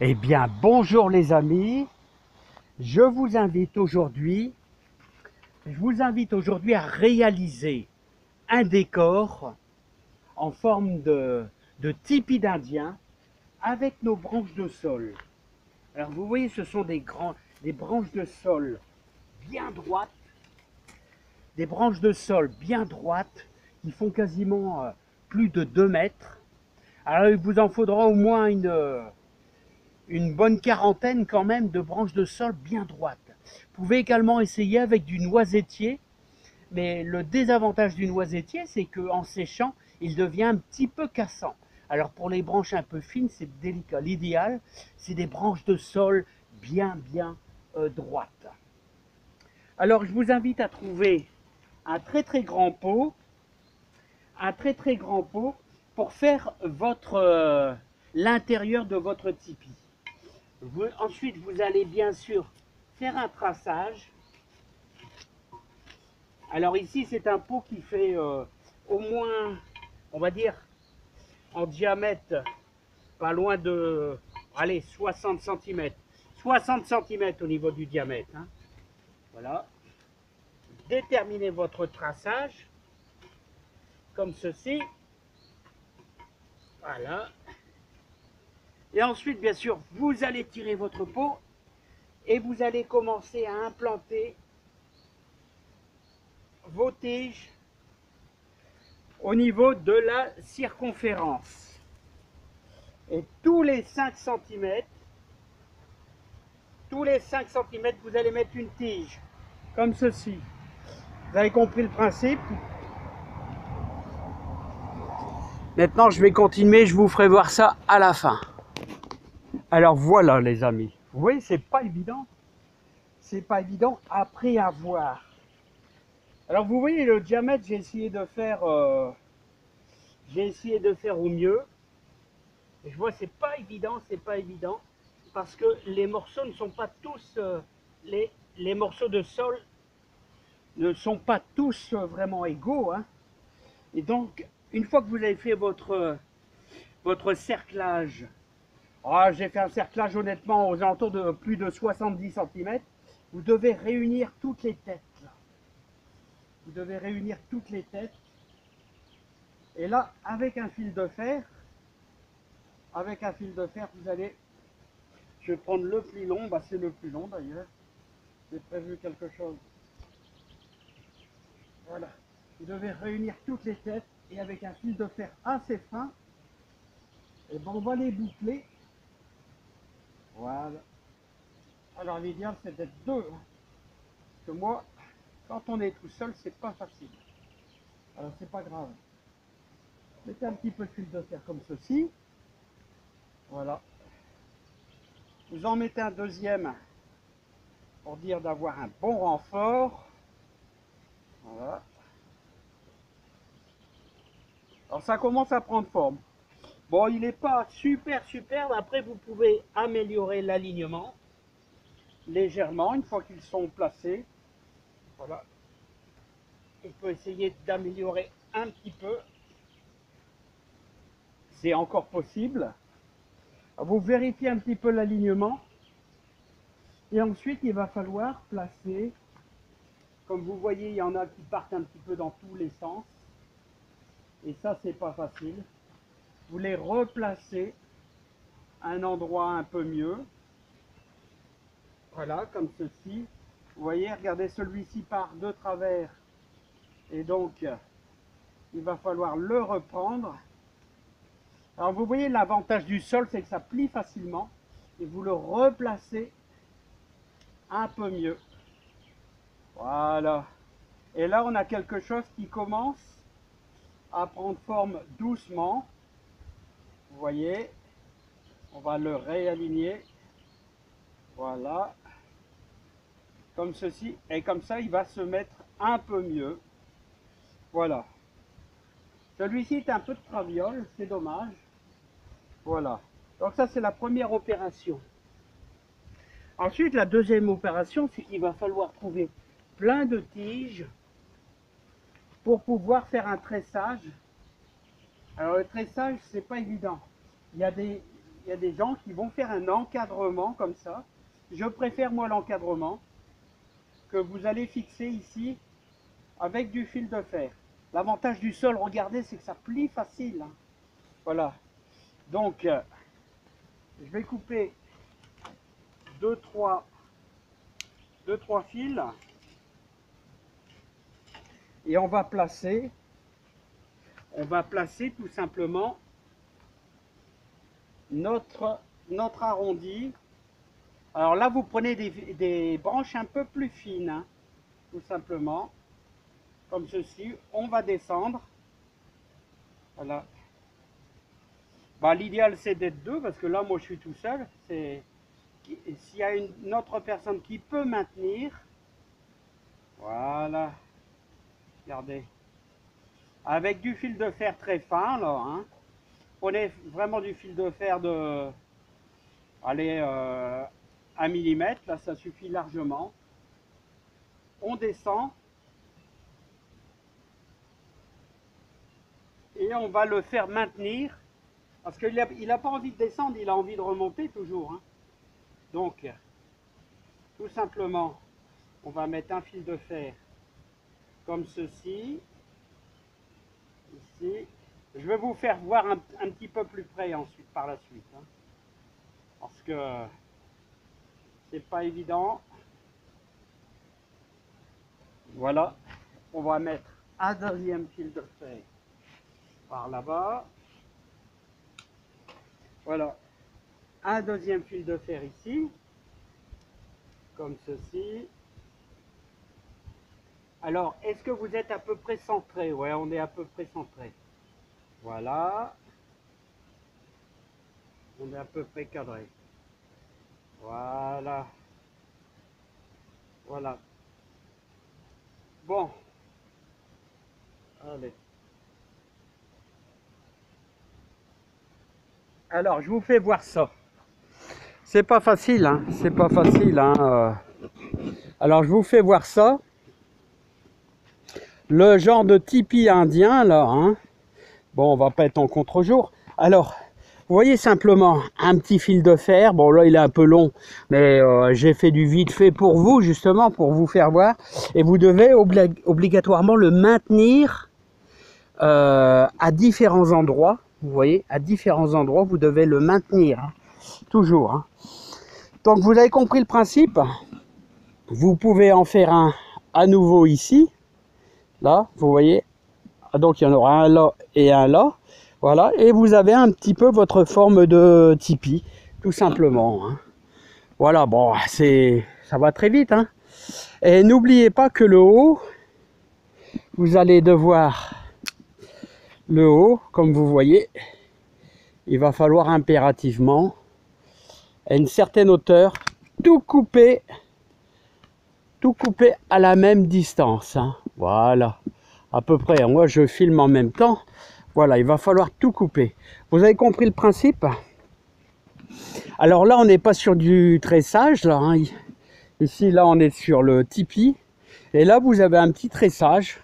Eh bien, bonjour les amis. Je vous invite aujourd'hui, à réaliser un décor en forme de tipi d'Indien avec nos branches de saule. Alors vous voyez, ce sont des branches de saule bien droites, des branches de saule bien droites qui font quasiment plus de 2 mètres. Alors il vous en faudra au moins une bonne quarantaine quand même de branches de saule bien droites. Vous pouvez également essayer avec du noisetier, mais le désavantage du noisetier, c'est qu'en séchant, il devient un petit peu cassant. Alors pour les branches un peu fines, c'est délicat. L'idéal, c'est des branches de saule bien droites. Alors je vous invite à trouver un très grand pot, pour faire l'intérieur de votre tipi. Ensuite, vous allez bien sûr faire un traçage. Alors ici, c'est un pot qui fait au moins, on va dire, en diamètre, pas loin de, allez, 60 cm. 60 cm au niveau du diamètre. Hein. Voilà. Déterminez votre traçage, comme ceci. Voilà. Et ensuite, bien sûr, vous allez tirer votre pot et vous allez commencer à implanter vos tiges au niveau de la circonférence. Et tous les 5 cm, vous allez mettre une tige, comme ceci. Vous avez compris le principe? Maintenant, je vais continuer, je vous ferai voir ça à la fin. Alors voilà les amis, vous voyez, c'est pas évident. C'est pas évident après avoir. Alors vous voyez le diamètre, j'ai essayé de faire au mieux. Et je vois c'est pas évident, parce que les morceaux ne sont pas tous les morceaux de sol ne sont pas tous vraiment égaux. Hein. Et donc une fois que vous avez fait votre cerclage, j'ai fait un cerclage honnêtement aux alentours de plus de 70 cm, vous devez réunir toutes les têtes. Là. Vous devez réunir toutes les têtes. Et là, avec un fil de fer, vous allez, je vais prendre le plus long, c'est le plus long d'ailleurs, j'ai prévu quelque chose. Voilà, vous devez réunir toutes les têtes et avec un fil de fer assez fin, et on va les boucler. Voilà. Alors l'idéal c'est d'être deux, hein, parce que moi, quand on est tout seul, c'est pas facile. Alors c'est pas grave. Mettez un petit peu de fil de fer comme ceci. Voilà. Vous en mettez un deuxième pour dire d'avoir un bon renfort. Voilà. Alors ça commence à prendre forme. Bon, il n'est pas superbe. Après, vous pouvez améliorer l'alignement légèrement une fois qu'ils sont placés. Voilà. On peut essayer d'améliorer un petit peu. C'est encore possible. Vous vérifiez un petit peu l'alignement. Et ensuite, il va falloir placer, comme vous voyez, il y en a qui partent un petit peu dans tous les sens. Et ça, c'est pas facile. Vous les replacez à un endroit un peu mieux. Voilà, comme ceci. Vous voyez, regardez, celui-ci part de travers. Et donc, il va falloir le reprendre. Alors, vous voyez, l'avantage du sol, c'est que ça plie facilement. Et vous le replacez un peu mieux. Voilà. Et là, on a quelque chose qui commence à prendre forme doucement. Vous voyez, on va le réaligner. Voilà. Comme ceci. Et comme ça, il va se mettre un peu mieux. Voilà. Celui-ci est un peu de traviole, c'est dommage. Voilà. Donc ça, c'est la première opération. Ensuite, la deuxième opération, c'est qu'il va falloir trouver plein de tiges pour pouvoir faire un tressage. Alors le tressage, c'est pas évident. Il y il y a des gens qui vont faire un encadrement comme ça. Je préfère moi l'encadrement que vous allez fixer ici avec du fil de fer. L'avantage du sol, regardez, c'est que ça plie facile, hein. Voilà. Donc, je vais couper deux, trois fils et on va placer tout simplement notre arrondi. Alors là, vous prenez des branches un peu plus fines, hein, tout simplement, comme ceci. On va descendre. Voilà. Bah, l'idéal, c'est d'être deux, parce que là, moi, je suis tout seul. S'il y a une autre personne qui peut maintenir, voilà. Regardez. Avec du fil de fer très fin, là, hein. Prenez vraiment du fil de fer de, allez, 1 mm, là, ça suffit largement. On descend. Et on va le faire maintenir. Parce qu'il n'a pas envie de descendre, il a envie de remonter toujours, hein. Donc, tout simplement, on va mettre un fil de fer comme ceci. Ici. Je vais vous faire voir un petit peu plus près ensuite, par la suite, hein, parce que c'est pas évident. Voilà, on va mettre un deuxième fil de fer par là-bas. Voilà, un deuxième fil de fer ici, comme ceci. Alors, est-ce que vous êtes à peu près centré? Ouais, on est à peu près centré. Voilà. On est à peu près cadré. Voilà. Voilà. Bon. Allez. Alors, je vous fais voir ça. C'est pas facile, hein. C'est pas facile, hein. Alors, je vous fais voir ça. Le genre de tipi indien, là, hein. Bon, on va pas être en contre-jour. Alors, vous voyez simplement un petit fil de fer. Bon, là, il est un peu long, mais j'ai fait du vite fait pour vous, justement, pour vous faire voir. Et vous devez obligatoirement le maintenir à différents endroits. Vous voyez, à différents endroits, vous devez le maintenir, hein, toujours, hein. Donc, vous avez compris le principe. Vous pouvez en faire un à nouveau ici. Là, vous voyez. Donc, il y en aura un là et un là. Voilà. Et vous avez un petit peu votre forme de tipi, tout simplement, hein. Voilà, bon, ça va très vite, hein. Et n'oubliez pas que le haut, vous allez devoir, le haut, comme vous voyez, il va falloir impérativement, à une certaine hauteur, tout couper à la même distance, hein. Voilà, à peu près. Moi, je filme en même temps. Voilà, il va falloir tout couper. Vous avez compris le principe? Alors là, on n'est pas sur du tressage, là, hein. Ici, là, on est sur le tipi. Et là, vous avez un petit tressage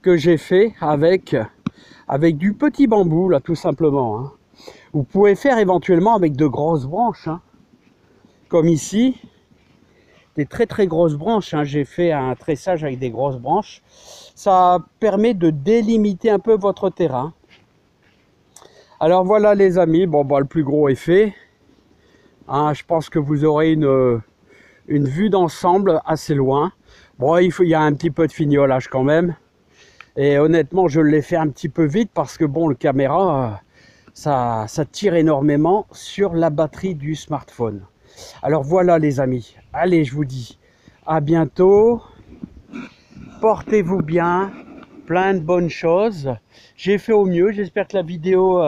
que j'ai fait avec du petit bambou, là, tout simplement, hein. Vous pouvez faire éventuellement avec de grosses branches, hein, comme ici. Des très très grosses branches, hein. J'ai fait un tressage avec des grosses branches. Ça permet de délimiter un peu votre terrain. Alors voilà les amis, bon bah le plus gros est fait, hein. Je pense que vous aurez une vue d'ensemble assez loin. Bon, il y a un petit peu de fignolage quand même. Et honnêtement, je l'ai fait un petit peu vite parce que bon, le caméra, ça tire énormément sur la batterie du smartphone. Alors voilà les amis, allez, je vous dis à bientôt, portez-vous bien, plein de bonnes choses. J'ai fait au mieux, j'espère que la vidéo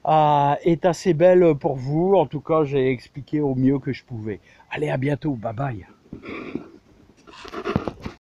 est assez belle pour vous. En tout cas, j'ai expliqué au mieux que je pouvais. Allez, à bientôt, bye bye.